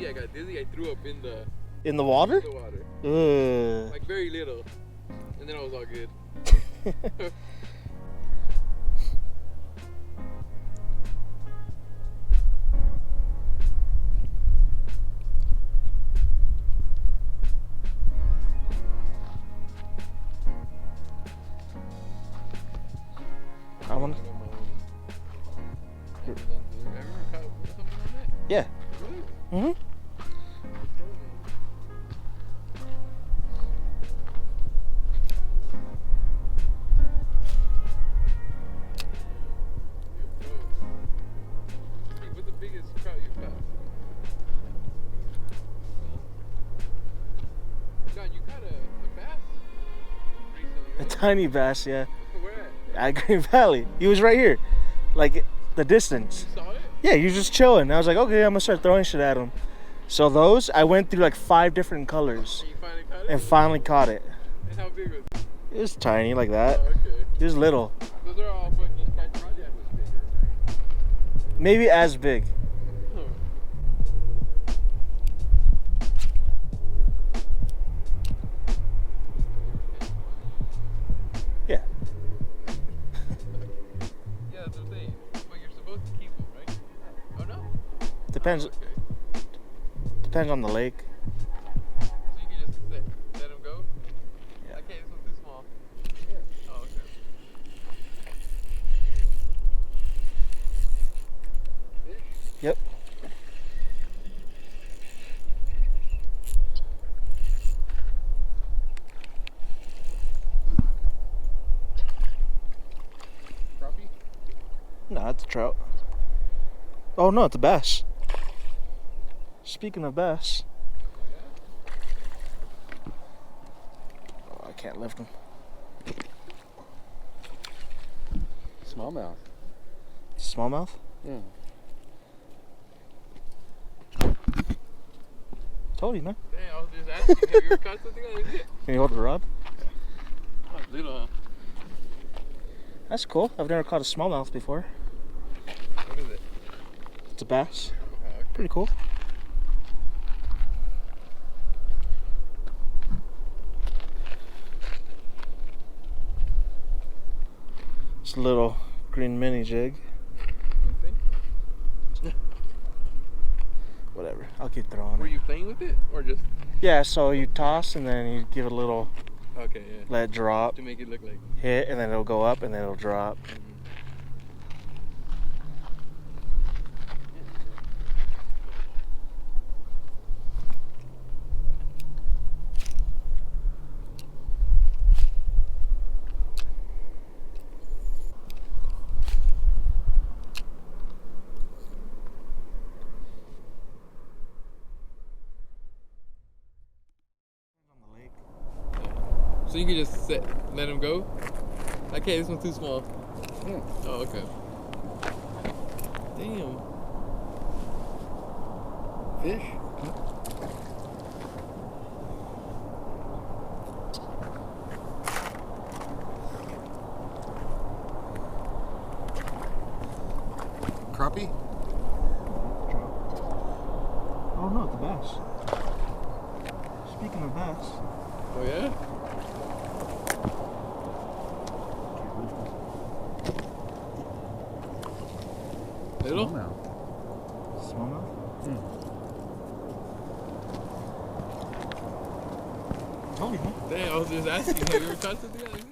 dizzy. I got dizzy. I threw up in the water. In the water. Like very little, and then I was all good. I want. Yeah. Mhm. What's the biggest trout you've caught? John, you caught a bass recently, right? A tiny bass, yeah. Where at? At Green Valley. He was right here, like the distance. You saw it? Yeah, he was just chilling. I was like, okay, I'm gonna start throwing shit at him. So those, I went through like 5 different colors. And you finally caught it? And finally caught it. And how big was it? It was tiny, like that. Oh, okay. It was little. Those are all fucking catch project was bigger, right? Maybe as big. Huh. Yeah. Yeah, that's what I'm saying. But you're supposed to keep them, right? Oh no? Depends. Oh, okay. Depends on the lake. So you can just let them go? Yeah. Okay, this one's too small. Yeah. Oh, okay. Fish? Yep. Crappie? No, it's a trout. Oh no, it's a bass. Speaking of bass. Oh, I can't lift him. Smallmouth. Smallmouth? Yeah. Told you, man. Dang, I was just asking, have you ever caught something like this? Can you hold the rod? Oh, it's little, huh? That's cool. I've never caught a smallmouth before. What is it? It's a bass. Oh, okay. Pretty cool. It's a little green mini jig. Whatever. I'll keep throwing Were it. you playing with it, or just? Yeah, so you toss and then you give it a little, Okay, yeah. let it drop, To make it look like. hit, and then it'll go up and then it'll drop. So you can just let him go? Okay, this one's too small. Yeah. Oh, okay. Damn. Fish? Crappie? Oh no, it's a bass. Speaking of bass. Oh yeah? Little? Smallmouth? Told you, man. Damn, I was just asking, have you ever caught something like this?